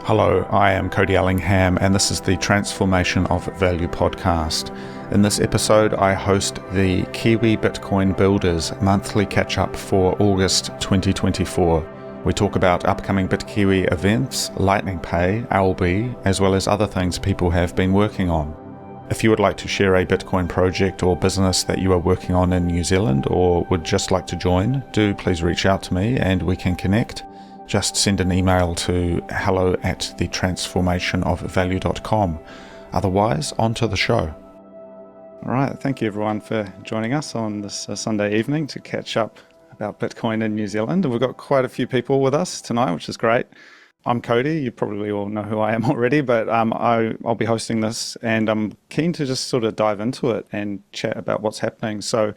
Hello, I am codyellingham, and this is the Transformation of Value podcast. In this episode, I host the Kiwi Bitcoin Builders monthly catch-up for August 2024. We talk about upcoming Bitkiwi events, Lightning Pay, Alby, as well as other things people have been working on. If you would like to share a Bitcoin project or business that you are working on in New Zealand or would just like to join, do please reach out to me and we can connect. Just send an email to hello@thetransformationofvalue.com. Otherwise, on to the show. All right, thank you everyone for joining us on this Sunday evening to catch up about Bitcoin in New Zealand. And we've got quite a few people with us tonight, which is great. I'm Cody. You probably all know who I am already, but I'll be hosting this, and I'm keen to just sort of dive into it and chat about what's happening. So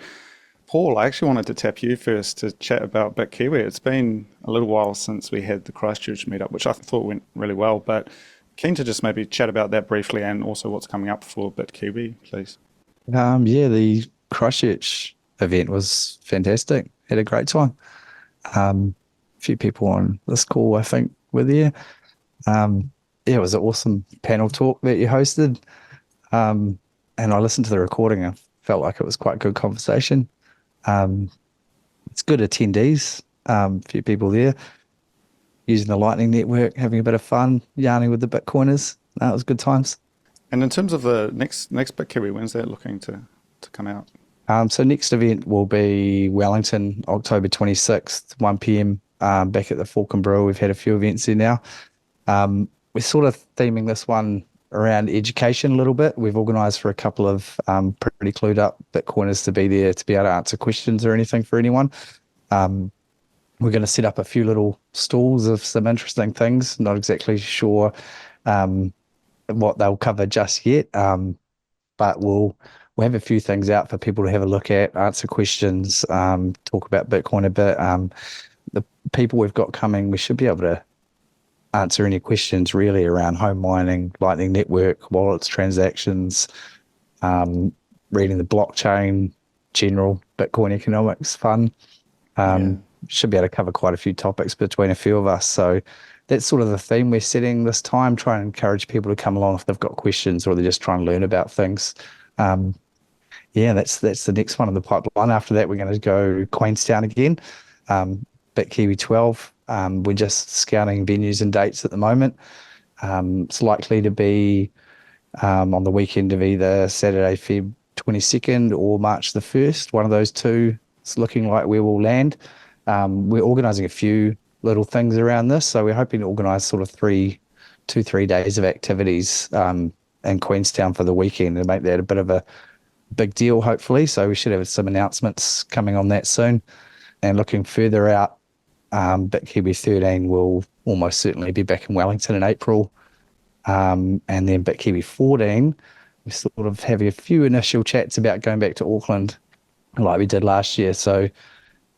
Paul, I actually wanted to tap you first to chat about Bitkiwi. It's been a little while since we had the Christchurch meetup, which I thought went really well, but keen to just maybe chat about that briefly and also what's coming up for Bitkiwi, please. The Christchurch event was fantastic. Had a great time. A few people on this call, I think, were there. It was an awesome panel talk that you hosted. And I listened to the recording and felt like it was quite a good conversation. It's good attendees, a few people there using the Lightning Network, having a bit of fun, yarning with the Bitcoiners. It was good times. And in terms of the next Bitkiwi, when's that looking to come out? So next event will be Wellington, October 26th, 1 p.m, back at the Fork and Brew. We've had a few events there now. We're sort of theming this one around education a little bit. We've organised for a couple of pretty clued up Bitcoiners to be there to be able to answer questions or anything for anyone. We're going to set up a few little stalls of some interesting things. Not exactly sure what they'll cover just yet, but we'll have a few things out for people to have a look at, answer questions, talk about Bitcoin a bit. The people we've got coming, we should be able to answer any questions really around home mining, Lightning Network, wallets, transactions, reading the blockchain, general Bitcoin economics fun. Should be able to cover quite a few topics between a few of us. So that's sort of the theme we're setting this time, trying to encourage people to come along if they've got questions or they're just trying to learn about things. That's the next one in the pipeline. After that, we're going to go Queenstown again, Bitkiwi 12. We're just scouting venues and dates at the moment. It's likely to be on the weekend of either Saturday, Feb 22nd or March the 1st. One of those two. It's looking like we will land. We're organising a few little things around this. So we're hoping to organise sort of 3 days of activities in Queenstown for the weekend and make that a bit of a big deal, hopefully. So we should have some announcements coming on that soon. And looking further out, Bitkiwi 13 will almost certainly be back in Wellington in April. And then Bitkiwi 14, we're sort of having a few initial chats about going back to Auckland like we did last year. So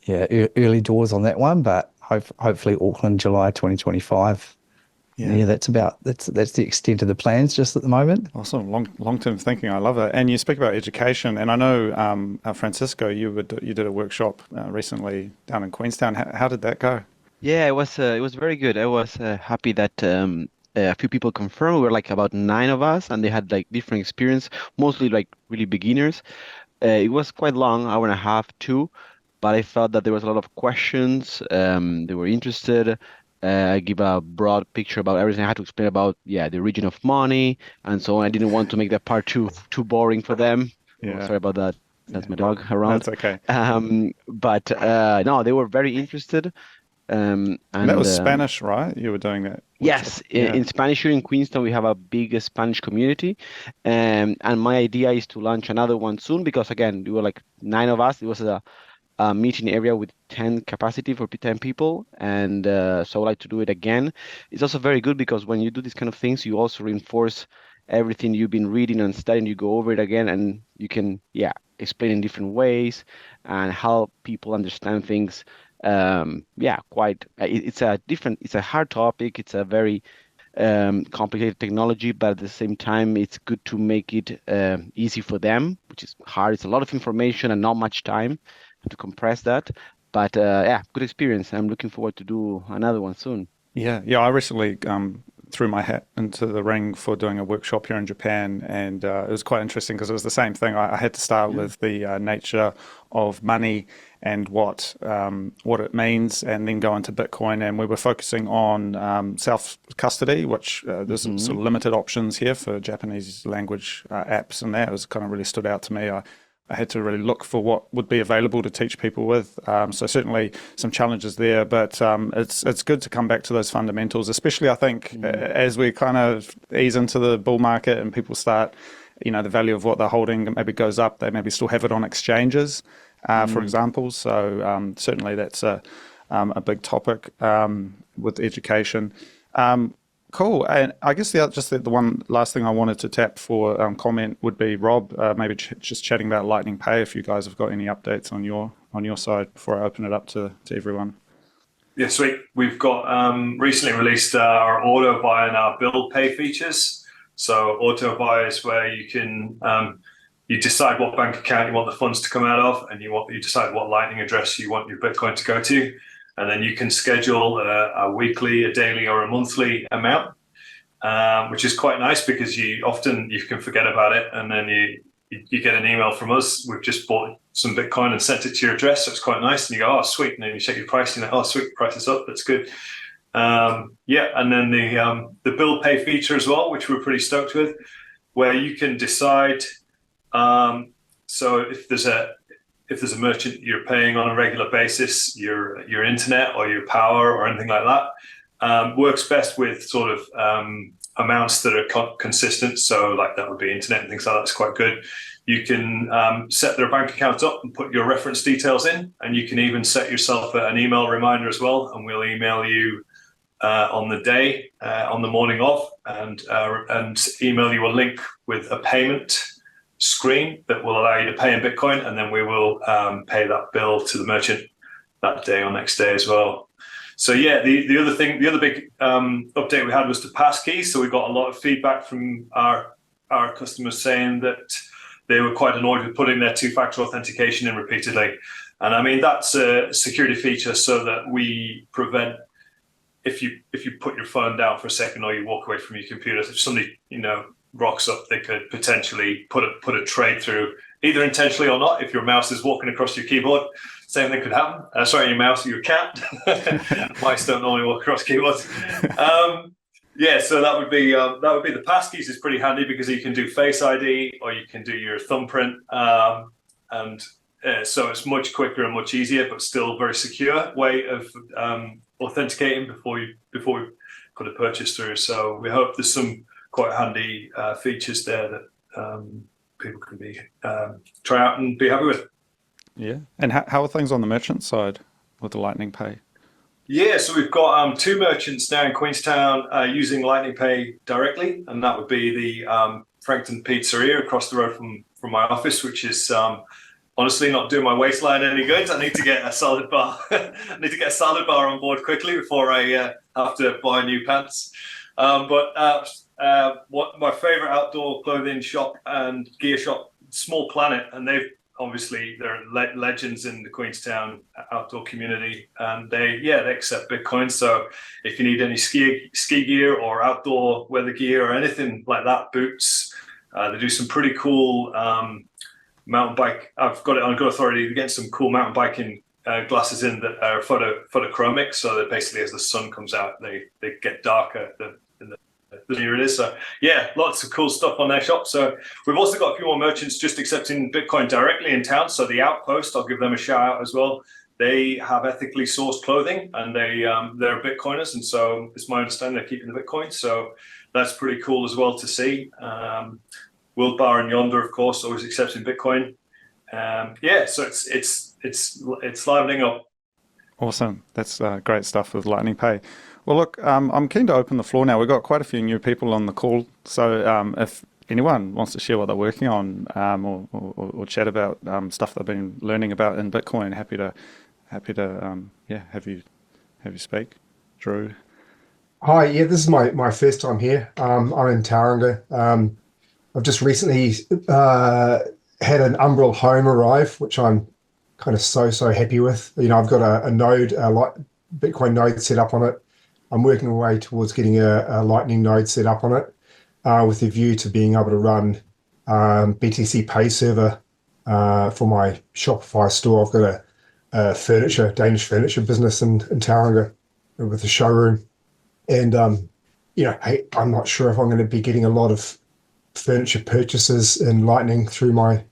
yeah, early doors on that one, but hopefully Auckland, July 2025. Yeah, that's the extent of the plans just at the moment. Awesome, long-term thinking. I love it. And you speak about education, and I know Francisco, you did a workshop recently down in Queenstown. How did that go? Yeah, it was very good. I was happy that a few people confirmed. We were like about 9 of us, and they had like different experience, mostly like really beginners. It was quite long, hour and a half, 2, but I felt that there was a lot of questions. They were interested. I give a broad picture about everything. I had to explain about the origin of money and so on. I didn't want to make that part too boring for them. Yeah. Sorry about that. That's my dog around. That's okay. But no, they were very interested. And that was Spanish, right? You were doing that? Yes, in Spanish here in Queenstown, we have a big Spanish community. And my idea is to launch another one soon because, again, we were like 9 of us. It was a meeting area with 10 capacity for 10 people. And so I would like to do it again. It's also very good because when you do these kind of things, you also reinforce everything you've been reading and studying. You go over it again and you can, explain in different ways and help people understand things. It's a hard topic. It's a very complicated technology, but at the same time, it's good to make it easy for them, which is hard. It's a lot of information and not much time to compress that. But good experience. I'm looking forward to do another one soon. Yeah. I recently threw my hat into the ring for doing a workshop here in Japan, and it was quite interesting because it was the same thing. I had to start with the nature of money and what it means, and then go into Bitcoin. And we were focusing on self custody, which there's sort of limited options here for Japanese language apps, and that was kind of really stood out to me. I had to really look for what would be available to teach people with. So certainly some challenges there, but it's good to come back to those fundamentals, especially I think as we kind of ease into the bull market and people start, the value of what they're holding maybe goes up. They maybe still have it on exchanges, for example. So certainly that's a big topic with education. Cool. And I guess the one last thing I wanted to tap for comment would be Rob, maybe just chatting about Lightning Pay, if you guys have got any updates on your side before I open it up to everyone. Yeah, sweet. We've got recently released our auto buy and our bill pay features. So auto buy is where you can you decide what bank account you want the funds to come out of, and you decide what Lightning address you want your Bitcoin to go to. And then you can schedule a weekly, a daily, or a monthly amount, which is quite nice because you can forget about it, and then you get an email from us. We've just bought some Bitcoin and sent it to your address, so it's quite nice. And you go, oh, sweet. And then you check your price, and you're like, oh, sweet, price is up. That's good. And then the bill pay feature as well, which we're pretty stoked with, where you can decide. So if there's a merchant you're paying on a regular basis, your internet or your power or anything like that, works best with sort of amounts that are consistent. So like that would be internet and things like that. It's quite good. You can set their bank account up and put your reference details in, and you can even set yourself an email reminder as well, and we'll email you on the day, on the morning of, and email you a link with a payment screen that will allow you to pay in Bitcoin, and then we will pay that bill to the merchant that day or next day as well. So yeah, the other big update we had was the passkeys. So we got a lot of feedback from our customers saying that they were quite annoyed with putting their two-factor authentication in repeatedly. And I mean, that's a security feature so that we prevent, if you put your phone down for a second or you walk away from your computer, if somebody rocks up, they could potentially put a trade through, either intentionally or not. If your mouse is walking across your keyboard, same thing could happen. Sorry, your mouse or your cat. Mice don't normally walk across keyboards. So that would be the passkeys is pretty handy because you can do Face ID or you can do your thumbprint, so it's much quicker and much easier, but still very secure way of authenticating before we put a purchase through. So we hope there's some quite handy features there that people can try out and be happy with. Yeah. And how are things on the merchant side with the Lightning Pay? Yeah, so we've got two merchants now in Queenstown using Lightning Pay directly, and that would be the Frankton Pizzeria across the road from my office, which is honestly not doing my waistline any good. I need to get a salad bar. I need to get a salad bar on board quickly before I have to buy new pants. What my favorite outdoor clothing shop and gear shop, Small Planet, and they're legends in the Queenstown outdoor community, and they accept Bitcoin. So if you need any ski gear or outdoor weather gear or anything like that, boots, they do some pretty cool mountain bike. I've got it on good authority to get some cool mountain biking glasses in that are photochromic, so that basically as the sun comes out, they get darker the nearer it is. So yeah, lots of cool stuff on their shop. So we've also got a few more merchants just accepting Bitcoin directly in town. So the Outpost, I'll give them a shout out as well. They have ethically sourced clothing, and they're Bitcoiners, and so it's my understanding they're keeping the Bitcoin. So that's pretty cool as well to see. World Bar and Yonder, of course, always accepting Bitcoin. So it's livening up. Awesome. That's great stuff with Lightning Pay. Well, look, I'm keen to open the floor now. We've got quite a few new people on the call. So if anyone wants to share what they're working on or chat about stuff they've been learning about in Bitcoin, happy to have you speak. Drew. Hi, yeah, this is my first time here. I'm in Tauranga. I've just recently had an Umbral home arrive, which I'm kind of so happy with. I've got a node, like Bitcoin node set up on it. I'm working away towards getting a Lightning node set up on it, with a view to being able to run BTC Pay server for my Shopify store. I've got a Danish furniture business in Tauranga with a showroom. And, hey, I'm not sure if I'm going to be getting a lot of furniture purchases in Lightning through my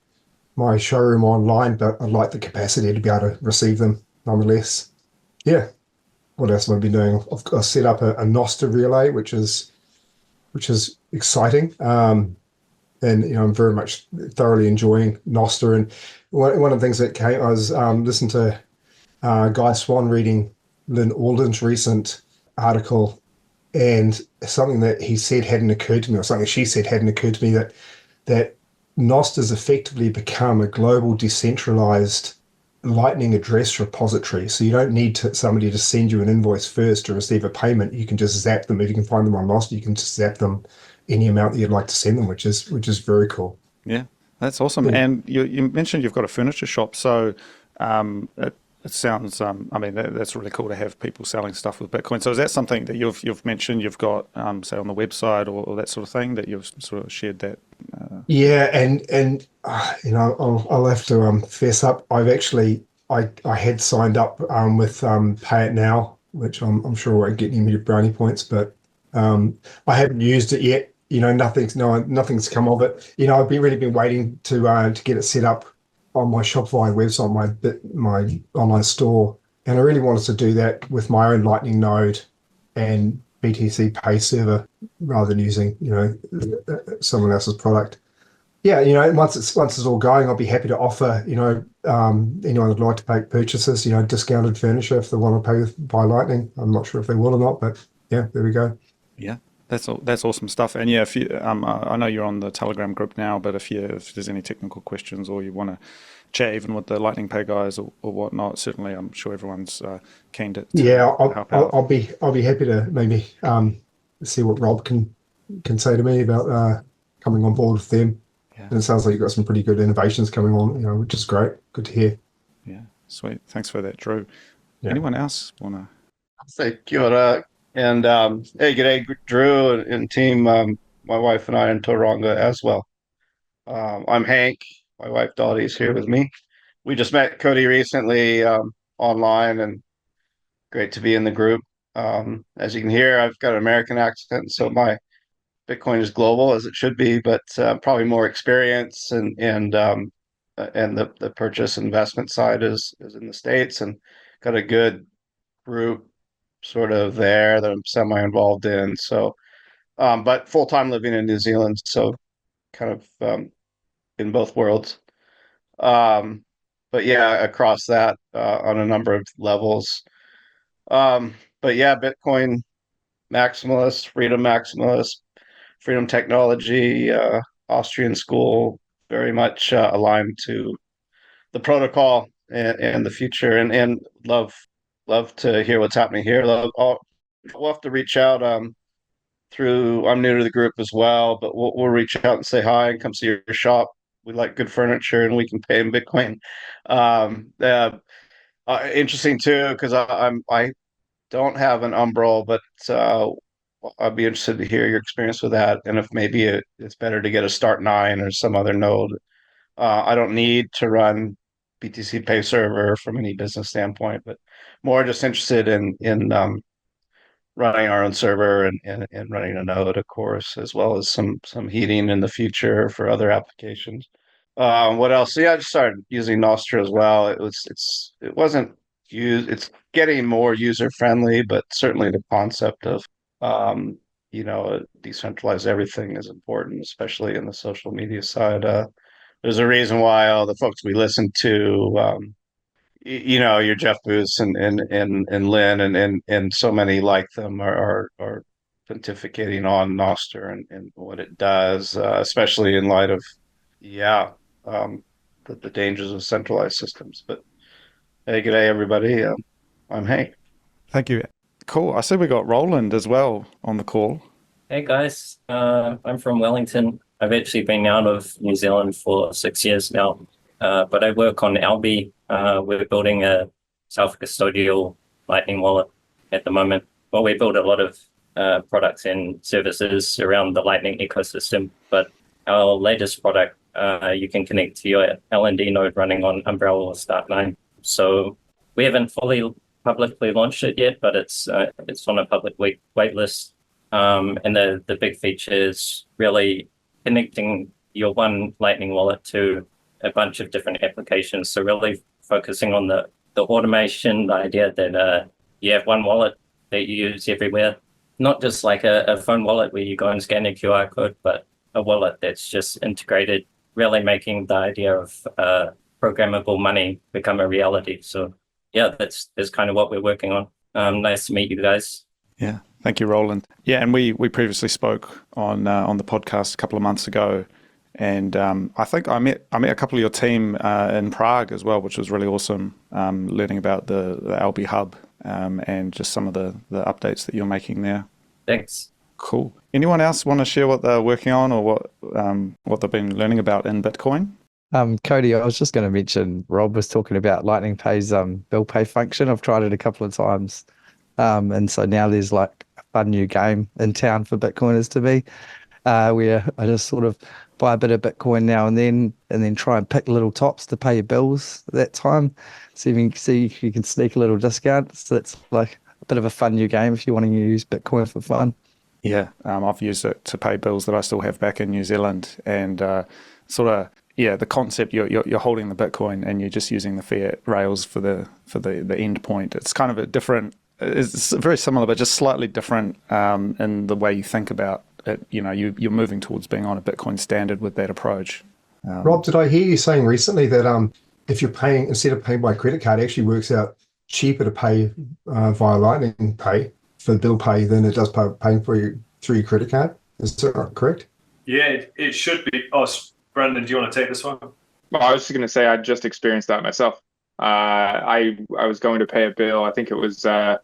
showroom online, but I'd like the capacity to be able to receive them nonetheless. Yeah. What else have I been doing? I've set up a Nostr relay, which is exciting. And I'm very much thoroughly enjoying Nostr. And one of the things that came, I was listening to Guy Swan reading Lynn Alden's recent article, and something that he said hadn't occurred to me, or something she said hadn't occurred to me, that Nostr's effectively become a global decentralized Lightning address repository. So you don't need somebody to send you an invoice first to receive a payment. You can just zap them. If you can find them on Nostr, you can just zap them any amount that you'd like to send them, which is very cool. Yeah, that's awesome. Yeah. And you mentioned you've got a furniture shop, so it sounds. I mean, that's really cool to have people selling stuff with Bitcoin. So is that something that you've mentioned you've got, say, on the website or that sort of thing, that you've sort of shared that? Yeah, and I'll have to fess up. I had signed up with Pay It Now, which I'm sure won't get any brownie points, but I haven't used it yet. Nothing's come of it. I've really been waiting to get it set up on my Shopify website, my online store, and I really wanted to do that with my own Lightning node and BTC Pay server rather than using someone else's product. Yeah, once it's all going, I'll be happy to offer anyone who'd like to make purchases, discounted furniture if they want to pay by Lightning. I'm not sure if they will or not, but yeah, there we go. Yeah, that's awesome stuff. And yeah, if you, I know you're on the Telegram group now, but if there's any technical questions or you want to chat even with the Lightning Pay guys or whatnot, certainly I'm sure everyone's keen to Yeah, help out. I'll be happy to maybe see what Rob can say to me about coming on board with them. Yeah. And it sounds like you've got some pretty good innovations coming on, which is great. Good to hear. Yeah, sweet. Thanks for that, Drew. Yeah. Anyone else want to? Say kia ora. And hey, g'day, Drew and team. My wife and I in Tauranga as well. I'm Hank. My wife Dottie's here with me. We just met Cody recently online, and great to be in the group. As you can hear, I've got an American accent, so my Bitcoin is global as it should be, but probably more experience and the purchase investment side is in the States, and got a good group sort of there that I'm semi involved in. So, but full time living in New Zealand, so kind of in both worlds. Um, but yeah, across that on a number of levels. But yeah, Bitcoin maximalist, freedom technology, Austrian school, very much aligned to the protocol and the future, and love to hear what's happening here. We'll have to reach out through. I'm new to the group as well, but we'll reach out and say hi and come see your shop. We like good furniture and we can pay in Bitcoin. Interesting too, because I don't have an Umbrel, but I'd be interested to hear your experience with that, and if maybe it's better to get a Start 9 or some other node. I don't need to run BTC Pay server from any business standpoint, but more just interested in running our own server and running a node, of course, as well as some heating in the future for other applications. What else? So yeah, I just started using Nostr as well. It wasn't used. It's getting more user friendly, but certainly the concept of decentralize everything is important, especially in the social media side. There's a reason why all the folks we listen to, your Jeff Booths and Lynn and so many like them are pontificating on Nostr and what it does, especially in light of the dangers of centralized systems. But hey, good day, everybody. I'm Hank. Thank you. Cool. I see we got Roland as well on the call. Hey guys, I'm from Wellington. I've actually been out of New Zealand for 6 years now, but I work on Alby. We're building a self-custodial Lightning wallet at the moment. well, we build a lot of products and services around the Lightning ecosystem, but our latest product, you can connect to your LND node running on Umbrella or Start9. So we haven't fully publicly launched it yet, but it's on a public wait list. And the big feature is really connecting your one Lightning wallet to a bunch of different applications. So really focusing on the automation, the idea that you have one wallet that you use everywhere, not just like a phone wallet where you go and scan a QR code, but a wallet that's just integrated, really making the idea of programmable money become a reality. So yeah, that's kind of what we're working on. Nice to meet you guys. Yeah, thank you, Roland. Yeah, and we previously spoke on the podcast a couple of months ago, and I think I met a couple of your team in Prague as well, which was really awesome. Learning about the Alby hub and just some of the updates that you're making there. Thanks. Cool. Anyone else want to share what they're working on or what they've been learning about in Bitcoin? Cody, I was just going to mention, Rob was talking about Lightning Pay's bill pay function. I've tried it a couple of times. And so now there's like a fun new game in town for Bitcoiners to be, where I just sort of buy a bit of Bitcoin now and then try and pick little tops to pay your bills at that time. So you can see if you can sneak a little discount. So it's like a bit of a fun new game if you want to use Bitcoin for fun. Yeah, I've used it to pay bills that I still have back in New Zealand, and the concept you're holding the Bitcoin and you're just using the fiat rails for the end point. It's kind of a different. It's very similar, but just slightly different in the way you think about it. You know, you're moving towards being on a Bitcoin standard with that approach. Rob, did I hear you saying recently that if you're paying, instead of paying by credit card, it actually works out cheaper to pay via Lightning Pay for bill pay than it does paying for you through your credit card? Is that correct? Yeah, it should be. Oh, Brandon, do you want to take this one? Well, I was just going to say I just experienced that myself. I was going to pay a bill. I think it was I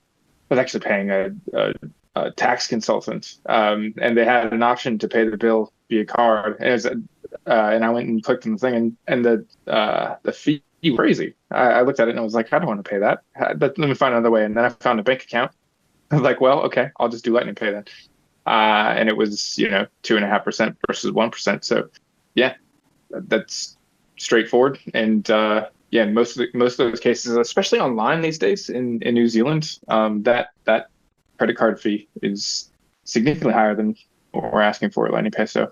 was actually paying a tax consultant, and they had an option to pay the bill via card, and and I went and clicked on the thing, and the fee was crazy. I looked at it and I was like, I don't want to pay that. But let me find another way, and then I found a bank account. I was like, well, okay, I'll just do Lightning Pay then. And it was 2.5% versus 1%. So yeah, that's straightforward. And most of those cases, especially online these days in New Zealand, that credit card fee is significantly higher than what we're asking for at Lightning Pay. So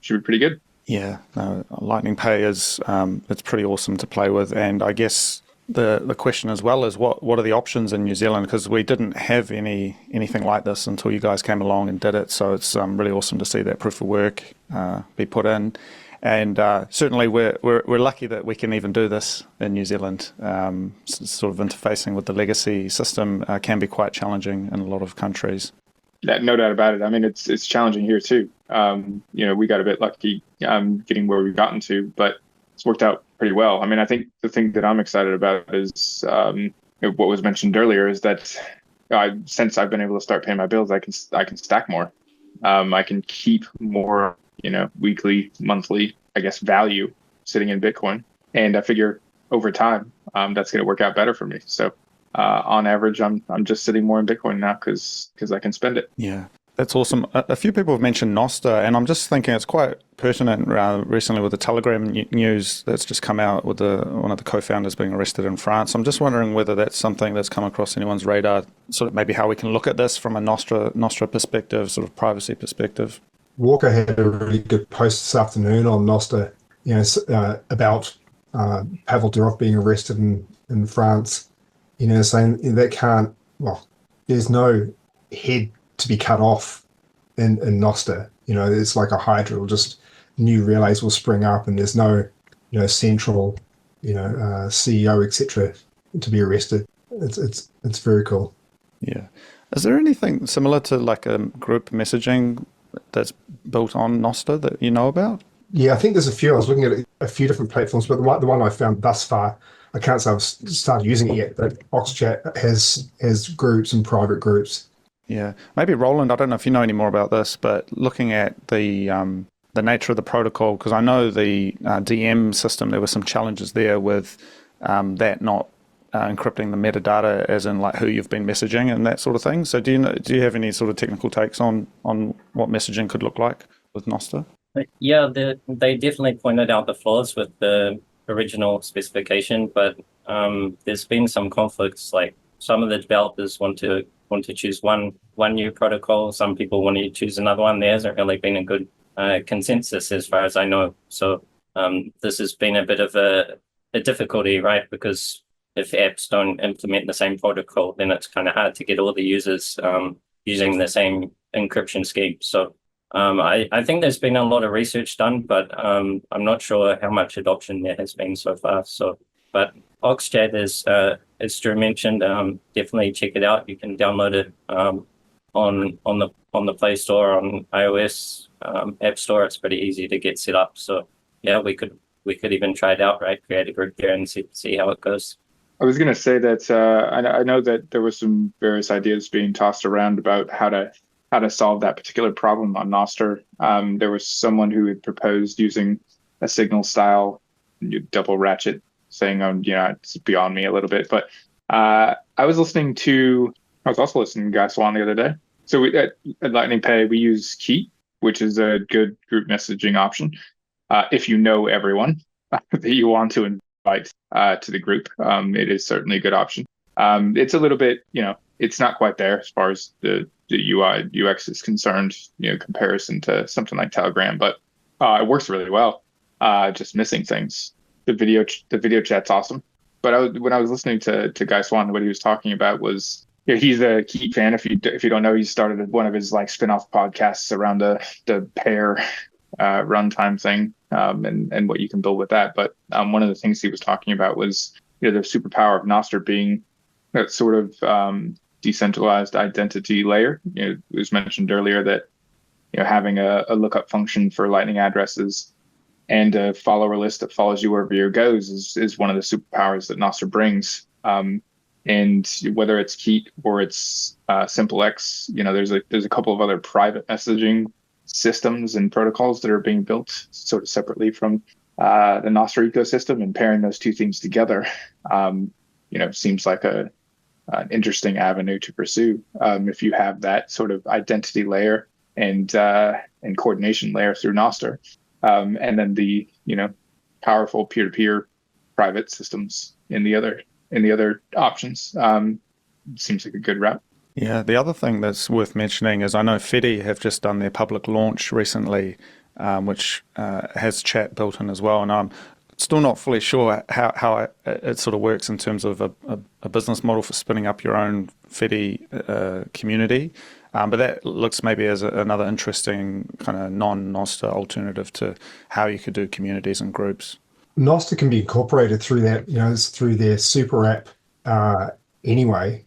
should be pretty good. Yeah, no, Lightning Pay is it's pretty awesome to play with, and I guess the question as well is what are the options in New Zealand, because we didn't have anything like this until you guys came along and did it. So it's really awesome to see that proof of work be put in, and certainly we're lucky that we can even do this in New Zealand. Sort of interfacing with the legacy system can be quite challenging in a lot of countries. Yeah, no doubt about it. I mean, it's challenging here too. We got a bit lucky getting where we've gotten to, but it's worked out pretty well. I mean, I think the thing that I'm excited about is what was mentioned earlier is that since I've been able to start paying my bills, I can stack more. I can keep more, weekly, monthly, I guess, value sitting in Bitcoin, and I figure over time that's going to work out better for me. So on average, I'm just sitting more in Bitcoin now because I can spend it. Yeah. That's awesome. A few people have mentioned Nostr, and I'm just thinking it's quite pertinent recently with the Telegram news that's just come out with one of the co-founders being arrested in France. I'm just wondering whether that's something that's come across anyone's radar, sort of maybe how we can look at this from a Nostr perspective, sort of privacy perspective. Walker had a really good post this afternoon on Nostr, about Pavel Durov being arrested in France, saying that there's no head to be cut off in Nostr. It's like a hydra, just new relays will spring up, and there's no central CEO etc. to be arrested. It's very cool. Yeah. Is there anything similar to like a group messaging that's built on Nostr that you know about? Yeah, I think there's a few. I was looking at a few different platforms, but the one I found thus far, I can't say I've started using it yet, but Oxchat has groups and private groups. Yeah, maybe Roland, I don't know if you know any more about this, but looking at the nature of the protocol, because I know the DM system, there were some challenges there with that not encrypting the metadata, as in like who you've been messaging and that sort of thing. So do you have any sort of technical takes on what messaging could look like with Nostr? Yeah, they definitely pointed out the flaws with the original specification, but there's been some conflicts. Like some of the developers want to choose one new protocol. Some people want to choose another one. There hasn't really been a good consensus as far as I know. So this has been a bit of a difficulty, right? Because if apps don't implement the same protocol, then it's kind of hard to get all the users using the same encryption scheme. So I think there's been a lot of research done, but I'm not sure how much adoption there has been so far. So, but Oxchat is, as Drew mentioned, definitely check it out. You can download it on the Play Store, on iOS, App Store. It's pretty easy to get set up. So, yeah, we could even try it out, right? Create a group there and see how it goes. I was going to say that I know that there was some various ideas being tossed around about how to solve that particular problem on Nostr. There was someone who had proposed using a signal style double ratchet, saying, it's beyond me a little bit. But I was also listening to Guy Swan the other day. So at Lightning Pay, we use Keep, which is a good group messaging option. If you know everyone that you want to invite to the group, it is certainly a good option. It's a little bit, it's not quite there as far as the UI UX is concerned, comparison to something like Telegram, but it works really well. Just missing things. The video chat's awesome. But when I was listening to Guy Swan, what he was talking about was, he's a Keep fan. If you don't know, he started one of his like spin-off podcasts around the pair runtime thing, and what you can build with that. But one of the things he was talking about was the superpower of Nostr being that sort of decentralized identity layer. It was mentioned earlier that having a lookup function for Lightning addresses and a follower list that follows you wherever you goes is one of the superpowers that Nostr brings. And whether it's Keep or it's SimpleX, there's a couple of other private messaging systems and protocols that are being built sort of separately from the Nostr ecosystem, and pairing those two things together, seems like an interesting avenue to pursue. If you have that sort of identity layer and coordination layer through Nostr, and then the powerful peer-to-peer private systems in the other options, seems like a good route. Yeah, the other thing that's worth mentioning is I know Fedi have just done their public launch recently, which has chat built in as well, and I'm still not fully sure how it sort of works in terms of a business model for spinning up your own Fedi community, but that looks maybe as another interesting kind of non-Nostr alternative to how you could do communities and groups. Nostr can be incorporated through that, it's through their super app anyway.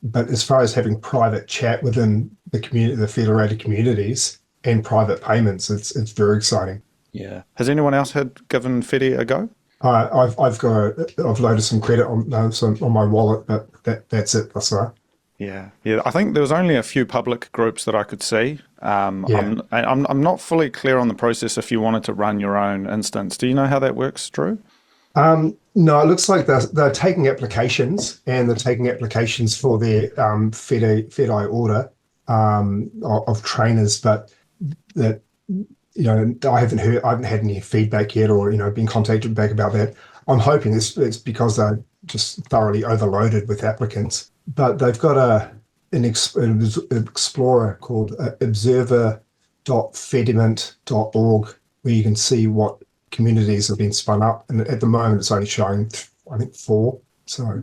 But as far as having private chat within the community, the federated communities, and private payments, it's very exciting. Yeah. Has anyone else given Fedi a go? I've loaded some credit on my wallet, but that's it thus far. Yeah. I think there was only a few public groups that I could see. I'm not fully clear on the process if you wanted to run your own instance. Do you know how that works, Drew? No, it looks like they're taking applications, and they're taking applications for their Fedi order of trainers, but that I haven't had any feedback yet, or been contacted back about that. I'm hoping it's because they're just thoroughly overloaded with applicants. But they've got an explorer called observer.fediment.org, where you can see what communities have been spun up, and at the moment it's only showing, I think, 4. So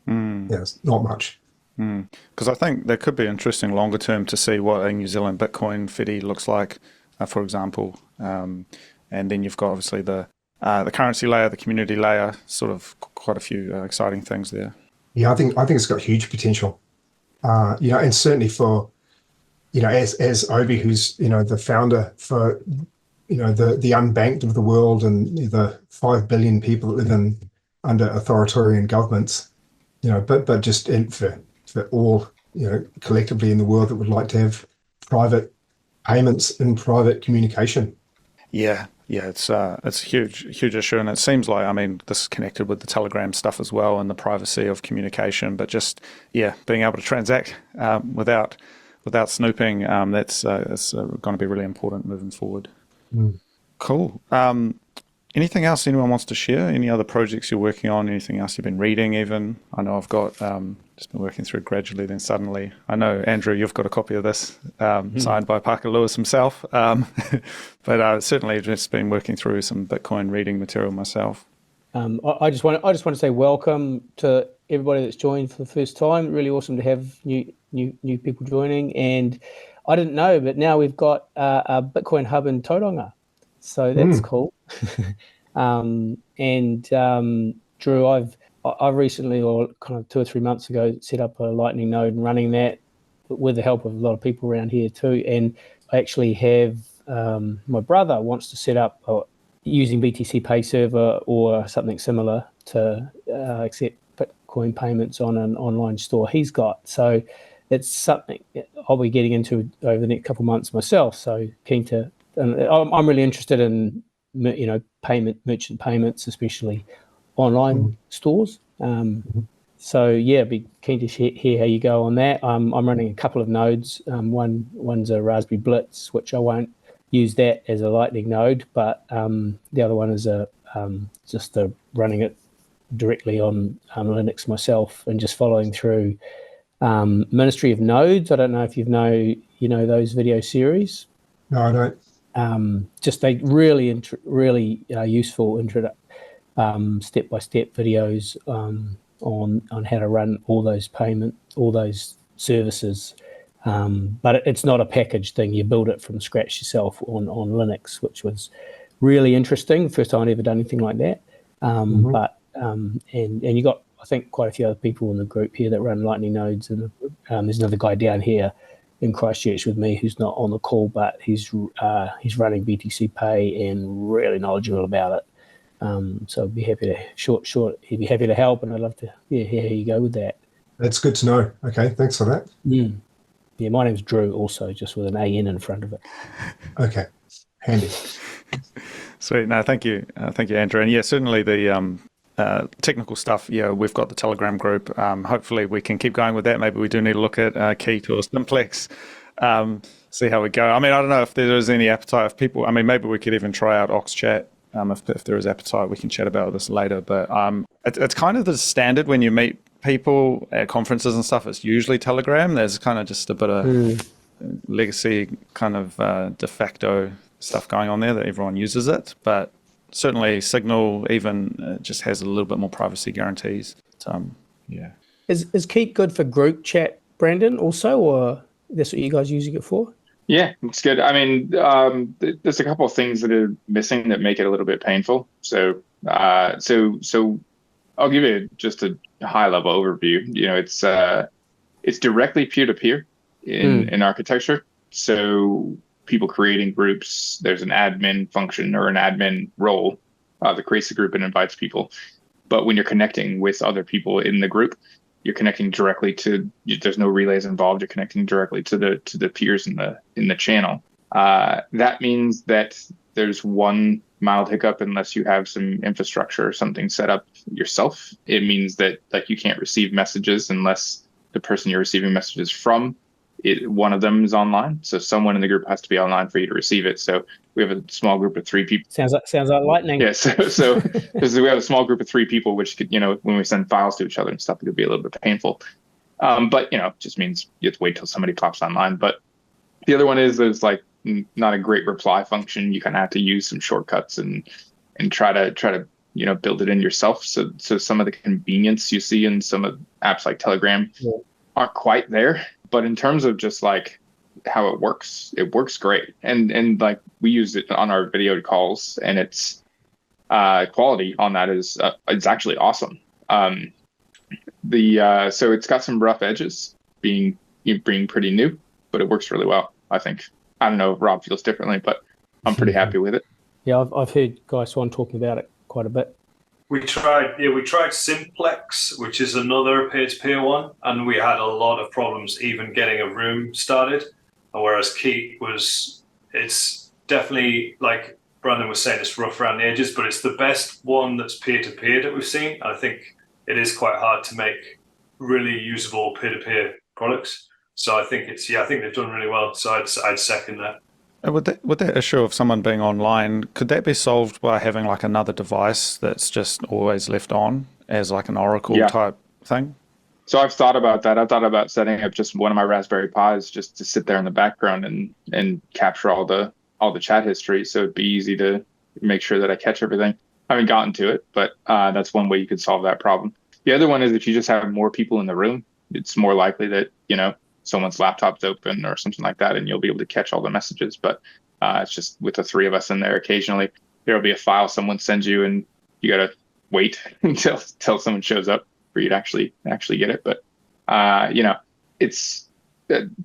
it's not much. Because I think that could be interesting longer term to see what a New Zealand Bitcoin Fedi looks like, for example. And then you've got obviously the currency layer, the community layer, sort of quite a few exciting things there. Yeah, I think it's got huge potential. And certainly for as Alby, who's the founder for the unbanked of the world, and the 5 billion people that live under authoritarian governments, but just for all collectively in the world that would like to have private payments and private communication. Yeah, Yeah, it's a huge issue, and it seems like, I mean, this is connected with the Telegram stuff as well and the privacy of communication, but just being able to transact without snooping, that's going to be really important moving forward. Cool. Anything else anyone wants to share? Any other projects you're working on? Anything else you've been reading even? I know I've got just been working through Gradually, then Suddenly. I know, Andrew, you've got a copy of this signed by Parker Lewis himself. But certainly just been working through some Bitcoin reading material myself. I just want to say welcome to everybody that's joined for the first time. Really awesome to have new people joining. And I didn't know, but now we've got a Bitcoin hub in Tauranga. So that's cool. Drew, I've recently, or kind of 2 or 3 months ago, set up a Lightning node and running that with the help of a lot of people around here too. And I actually have my brother wants to set up using BTC Pay Server or something similar to accept Bitcoin payments on an online store he's got. So it's something I'll be getting into over the next couple of months myself. So keen to. And I'm really interested in, merchant payments, especially online stores. So be keen to hear how you go on that. I'm running a couple of nodes. One's a Raspberry Blitz, which I won't use that as a Lightning node, but the other one is just running it directly on Linux myself and just following through Ministry of Nodes. I don't know if you know those video series. No, I don't. Just a really useful step-by-step videos on how to run all those services. But it's not a packaged thing. You build it from scratch yourself on Linux, which was really interesting. First time I'd ever done anything like that. But you got, I think, quite a few other people in the group here that run Lightning nodes, and there's another guy down here in Christchurch with me who's not on the call, but he's running BTC Pay and really knowledgeable about it. So I'd be happy to he'd be happy to help, and I'd love to hear how you go with that. That's good to know. Okay, thanks for that. Yeah, my name's Drew, also just with an AN in front of it. Okay, handy. Sweet. No, thank you, Andrew. And certainly the technical stuff. We've got the Telegram group. Hopefully we can keep going with that. Maybe we do need to look at Keat or Simplex. See how we go. I mean, I don't know if there is any appetite of people. I mean, maybe we could even try out OxChat. If there is appetite, we can chat about this later. But it's kind of the standard when you meet people at conferences and stuff. It's usually Telegram. There's kind of just a bit of legacy kind of de facto stuff going on there that everyone uses it. But certainly Signal even just has a little bit more privacy guarantees. Is Keat good for group chat, Brandon, also, or that's what you guys are using it for? Yeah, it's good. I mean, there's a couple of things that are missing that make it a little bit painful. So I'll give you just a high level overview. It's directly peer-to-peer in architecture. So people creating groups, there's an admin function or an admin role that creates the group and invites people. But when you're connecting with other people in the group, you're connecting directly to. There's no relays involved. You're connecting directly to the peers in the channel. That means that there's one mild hiccup unless you have some infrastructure or something set up yourself. It means that you can't receive messages unless the person you're receiving messages from, one of them is online. So someone in the group has to be online for you to receive it. So we have a small group of 3 people. Sounds like lightning. Yeah. So we have a small group of 3 people, which could, when we send files to each other and stuff, it could be a little bit painful. But it just means you have to wait till somebody pops online. But the other one is there's not a great reply function. You kind of have to use some shortcuts and try to build it in yourself. So some of the convenience you see in some of apps like Telegram aren't quite there. But in terms of just how it works great. And we use it on our video calls, and it's quality on that is it's actually awesome. So it's got some rough edges being pretty new, but it works really well, I think. I don't know if Rob feels differently, but I'm pretty happy with it. Yeah, I've heard Guy Swan talking about it quite a bit. We tried Simplex, which is another peer-to-peer one, and we had a lot of problems even getting a room started. Whereas Keat it's definitely, like Brandon was saying it's rough around the edges, but it's the best one that's peer-to-peer that we've seen. I think it is quite hard to make really usable peer-to-peer products. So I think I think they've done really well. So I'd second that. Would that issue of someone being online, could that be solved by having like another device that's just always left on as like an Oracle type thing? So I've thought about that. I've thought about setting up just one of my Raspberry Pis just to sit there in the background and capture all the chat history. So it'd be easy to make sure that I catch everything. I haven't gotten to it, but that's one way you could solve that problem. The other one is if you just have more people in the room, it's more likely that, someone's laptop's open or something like that, and you'll be able to catch all the messages. But it's just with the three of us in there, occasionally there'll be a file someone sends you, and you got to wait until someone shows up for you to actually get it. But it's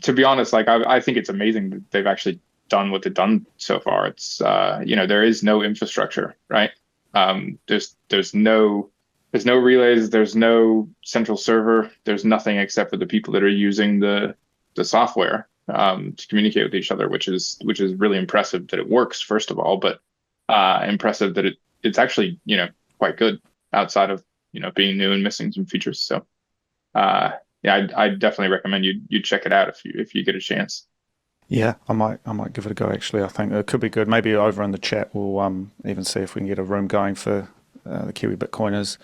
to be honest, like I think it's amazing that they've actually done what they've done so far. It's there is no infrastructure, right? There's no relays, there's no central server, there's nothing except for the people that are using the software to communicate with each other, which is really impressive that it works, first of all, but impressive that it's actually quite good outside of being new and missing some features. So I definitely recommend you check it out if you get a chance. Yeah, I might give it a go. Actually, I think it could be good. Maybe over in the chat we'll even see if we can get a room going for the Kiwi Bitcoiners,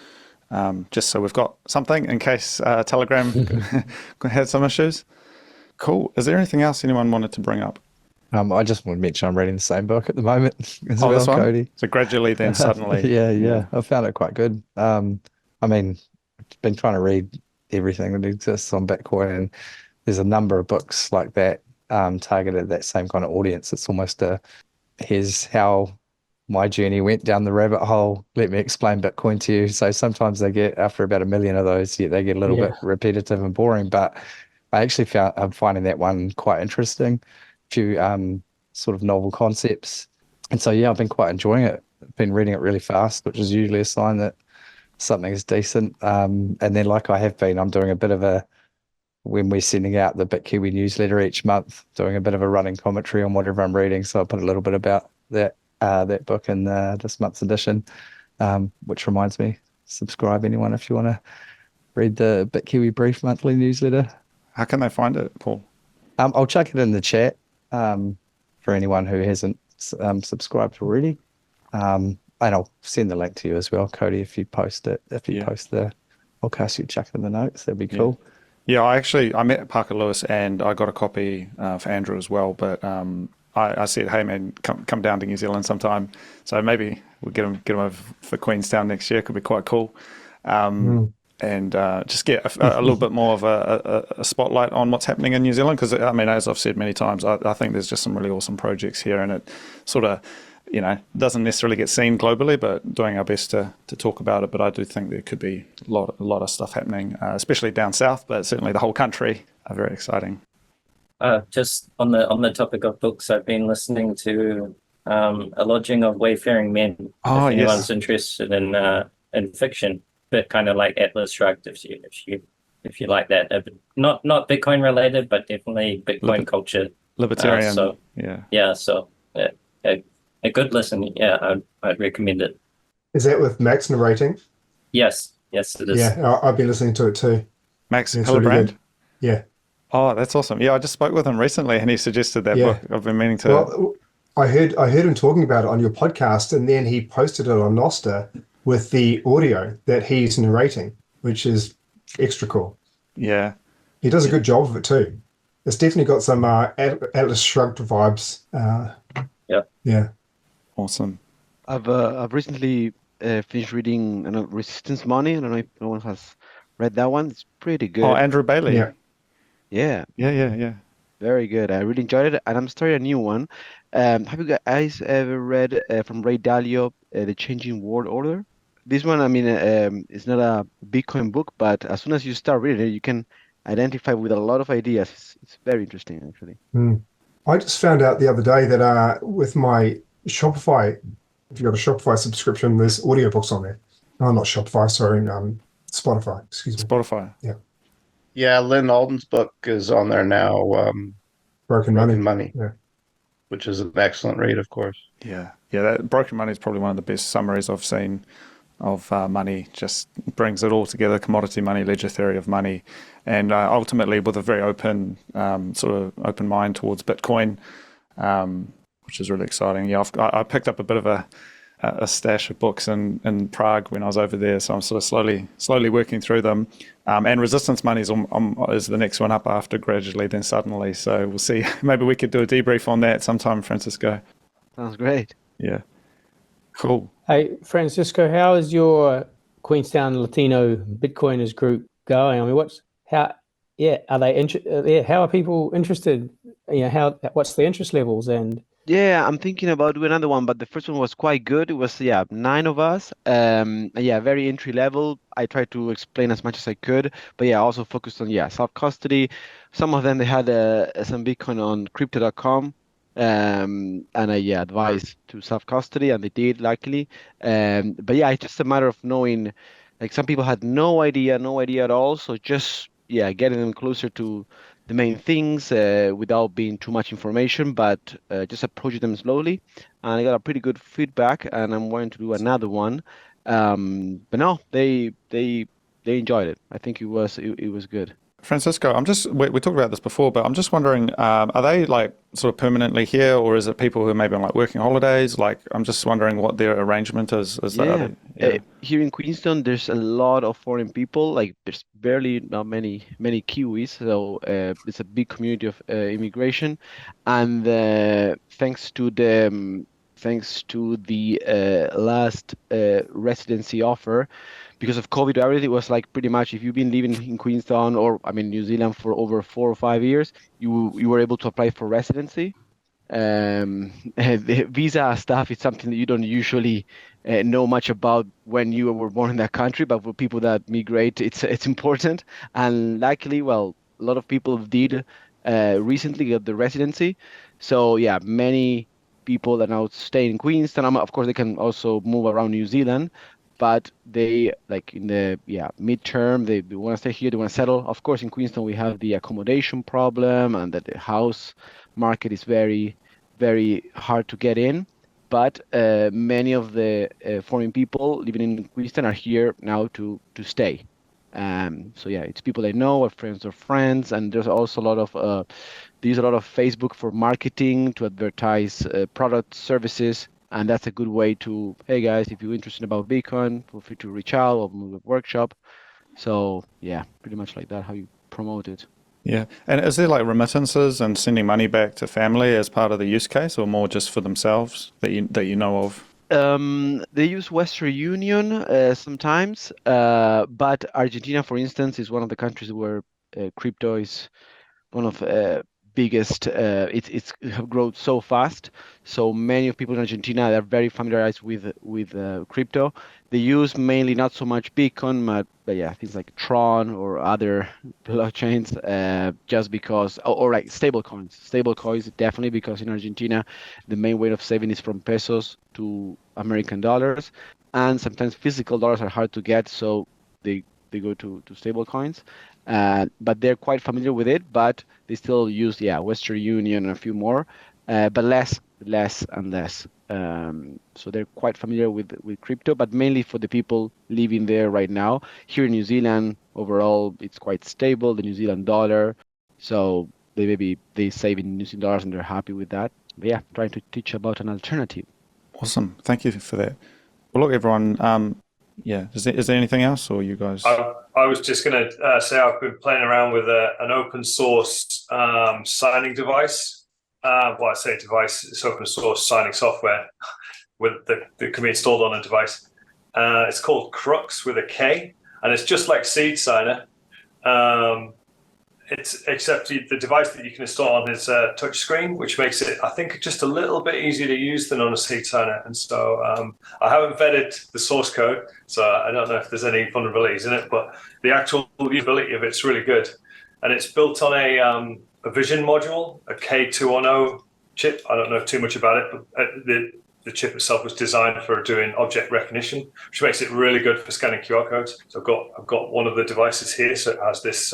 just so we've got something in case Telegram had some issues. Cool. Is there anything else anyone wanted to bring up? I just want to mention I'm reading the same book at the moment as this one? Cody. So gradually, then suddenly. Yeah. I found it quite good. I mean, I've been trying to read everything that exists on Bitcoin, and there's a number of books like that targeted at that same kind of audience. It's almost here's how my journey went down the rabbit hole. Let me explain Bitcoin to you. So sometimes they get, after about 1 million of those, they get a little bit repetitive and boring. But I actually I'm finding that one quite interesting. A few sort of novel concepts. And so, I've been quite enjoying it. I've been reading it really fast, which is usually a sign that something is decent. And then like I have been, I'm doing a bit of when we're sending out the Bitkiwi newsletter each month, doing a bit of a running commentary on whatever I'm reading. So I put a little bit about that book in this month's edition, which reminds me, subscribe anyone if you want to read the Bitkiwi Brief monthly newsletter. How can they find it, Paul? I'll chuck it in the chat for anyone who hasn't subscribed already. And I'll send the link to you as well, Cody, if you post it. If you post the podcast, you chuck it in the notes. That'd be cool. Yeah, I met Parker Lewis and I got a copy for Andrew as well. But I said, hey man, come down to New Zealand sometime. So maybe we'll get him over for Queenstown next year. Could be quite cool. And just get a little bit more of a spotlight on what's happening in New Zealand. Because, I mean, as I've said many times, I think there's just some really awesome projects here, and it sort of, doesn't necessarily get seen globally, but doing our best to talk about it. But I do think there could be a lot of stuff happening, especially down south, but certainly the whole country are very exciting. Just on the topic of books, I've been listening to A Lodging of Wayfaring Men. If anyone's interested in fiction. But kind of like Atlas Shrugged, if you like that, not Bitcoin related, but definitely Bitcoin culture, libertarian. So a good listen. Yeah, I'd recommend it. Is that with Max narrating? Yes, it is. Yeah, I've been listening to it too. Max Hillenbrand? Really, yeah. Oh, that's awesome. Yeah, I just spoke with him recently, and he suggested that book. I've been meaning to. Well, I heard him talking about it on your podcast, and then he posted it on Nostr with the audio that he's narrating, which is extra cool. Yeah. He does a good job of it too. It's definitely got some Atlas Shrugged vibes. Yeah. Awesome. I've recently finished reading Resistance Money. I don't know if no one has read that one. It's pretty good. Oh, Andrew Bailey. Yeah. Yeah. Very good. I really enjoyed it, and I'm starting a new one. Have you guys ever read from Ray Dalio, The Changing World Order? This one, I mean, it's not a Bitcoin book, but as soon as you start reading it, you can identify with a lot of ideas. It's very interesting, actually. I just found out the other day that with my Shopify, if you've got a Shopify subscription, there's audiobooks on there. No, not Shopify, sorry, Spotify, excuse me. Spotify. Yeah. Yeah, Lynn Alden's book is on there now. Broken Money. Yeah. which is an excellent rate, of course. Yeah, that broken money is probably one of the best summaries I've seen of money. Just brings it all together: commodity money, ledger theory of money, and ultimately with a very open sort of open mind towards Bitcoin, which is really exciting. Yeah, I picked up a bit of a stash of books in Prague when I was over there, so I'm sort of slowly working through them. And resistance money is the next one up after gradually, then suddenly. So we'll see. Maybe we could do a debrief on that sometime, Francisco. Sounds great. Yeah, cool. Hey, Francisco, how is your Queenstown Latino Bitcoiners group going? I mean, how are people interested? What's the interest levels? And Yeah, I'm thinking about doing another one, but the first one was quite good. It was, yeah, 9 of us. Yeah, very entry level. I tried to explain as much as I could, but yeah, also focused on, yeah, self-custody. Some of them, they had some Bitcoin on crypto.com, and I, yeah, advised to self-custody, and they did, luckily. But yeah, it's just a matter of knowing, like some people had no idea at all. So just, yeah, getting them closer to the main things without being too much information, but just approach them slowly. And I got a pretty good feedback, and I'm going to do another one. But no, they enjoyed it. I think it was good. Francisco, we talked about this before, but I'm just wondering, are they like sort of permanently here, or is it people who are maybe on like working holidays? Like, I'm just wondering what their arrangement is. Yeah. Here in Queenstown, there's a lot of foreign people. Like, there's barely not many Kiwis, so it's a big community of immigration. And thanks to the last residency offer, because of COVID, everything was like pretty much if you've been living in Queenstown or I mean New Zealand for over 4 or 5 years, you were able to apply for residency. The visa stuff is something that you don't usually know much about when you were born in that country, but for people that migrate, it's important. And luckily, well, a lot of people did recently get the residency. So yeah, many people are now staying in Queenstown. Of course, they can also move around New Zealand, but they like in the midterm, they want to stay here, they want to settle. Of course, in Queenstown, we have the accommodation problem and that the house market is very hard to get in. But many of the foreign people living in Queenstown are here now to stay. So yeah, it's people I know, or friends of friends, and there's also a lot of they use a lot of Facebook for marketing to advertise product services, and that's a good way to, hey guys, if you're interested about Bitcoin, feel free to reach out or move a workshop. So yeah, pretty much like that, how you promote it. Yeah. And is there like remittances and sending money back to family as part of the use case, or more just for themselves that you know of? They use Western Union sometimes, but Argentina, for instance, is one of the countries where crypto is one of biggest. It's have grown so fast. So many of people in Argentina are very familiarized with crypto. They use mainly not so much Bitcoin, but yeah, things like Tron or other blockchains. Just because, or like stable coins. Stable coins definitely because in Argentina, the main way of saving is from pesos to American dollars, and sometimes physical dollars are hard to get, so they go to stable coins. But they're quite familiar with it, but they still use Western Union and a few more, but less and less. So they're quite familiar with crypto, but mainly for the people living there right now. Here in New Zealand, overall, it's quite stable, the New Zealand dollar. So they save in New Zealand dollars and they're happy with that. But yeah, trying to teach about an alternative. Awesome. Thank you for that. Well, look, everyone. Yeah. Is there anything else, or you guys? I was just going to say I've been playing around with an open source signing device. Well, I say device, it's open source signing software that can be installed on a device. It's called Crux with a K, and it's just like Seed Signer. Except the device that you can install on is a touch screen, which makes it, I think, just a little bit easier to use than on a Seed Signer. And so I haven't vetted the source code, so I don't know if there's any vulnerabilities in it, but the actual usability of it's really good. And it's built on a Vision module, a K210 chip. I don't know too much about it, but the chip itself was designed for doing object recognition, which makes it really good for scanning QR codes. So I've got one of the devices here, so it has this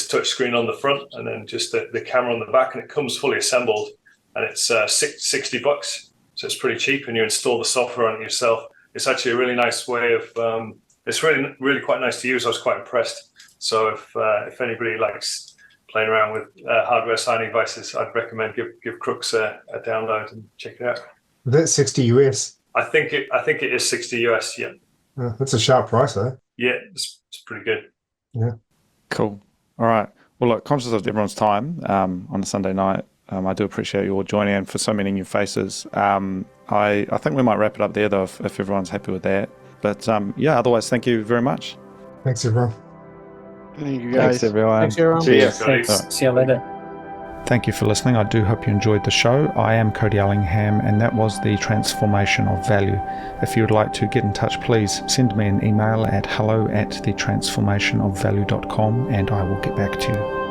touch screen on the front, and then just the camera on the back, and it comes fully assembled. and it's $60. So it's pretty cheap, and you install the software on it yourself. It's actually a really nice way of. It's really quite nice to use. I was quite impressed. So if anybody likes playing around with hardware signing devices, I'd recommend give Crooks a download and check it out. That's 60 US. I think it is 60 US. Yeah. That's a sharp price, though. Yeah, it's pretty good. Yeah. Cool. All right. Well, look, conscious of everyone's time on a Sunday night, I do appreciate you all joining in for so many new faces. I think we might wrap it up there, though, if everyone's happy with that. But yeah, otherwise, thank you very much. Thanks, everyone. Thank you, guys. Thanks, everyone. Thanks, everyone. See ya. Thanks. See you later. Thank you for listening. I do hope you enjoyed the show. I am Cody Ellingham, and that was the transformation of value. If you would like to get in touch, please send me an email at hello@thetransformationofvalue.com, and I will get back to you.